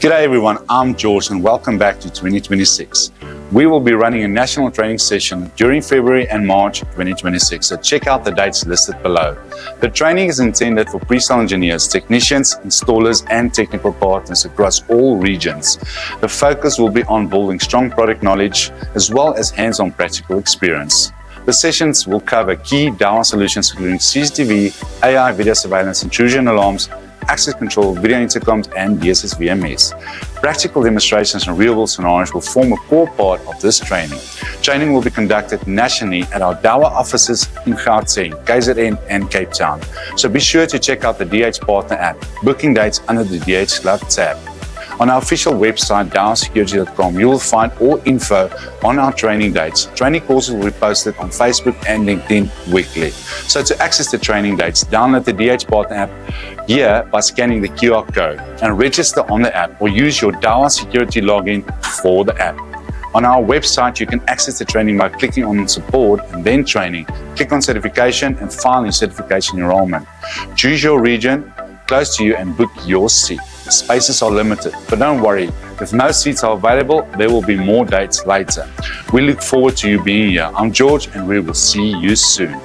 G'day everyone, I'm George and welcome back to 2026. We will be running a national training session during February and March 2026, so check out the dates listed below. The training is intended for pre-sale engineers, technicians, installers and technical partners across all regions. The focus will be on building strong product knowledge as well as hands-on practical experience. The sessions will cover key DAWA solutions including CCTV, AI video surveillance, intrusion alarms, access control, video intercoms and DSS VMS. Practical demonstrations and real-world scenarios will form a core part of this training. Training will be conducted nationally at our DAWA offices in Gauteng, KZN and Cape Town. So be sure to check out the DH Partner app, booking dates under the DH Club tab. On our official website, dawasecurity.com, you will find all info on our training dates. Training courses will be posted on Facebook and LinkedIn weekly. So to access the training dates, download the DH Partner app here by scanning the QR code and register on the app or use your DAWA Security login for the app. On our website, you can access the training by clicking on support and then training. Click on certification and file your certification enrollment. Choose your region close to you and book your seat. Spaces are limited, but don't worry, if no seats are available, there will be more dates later. We look forward to you being here. I'm George and we will see you soon.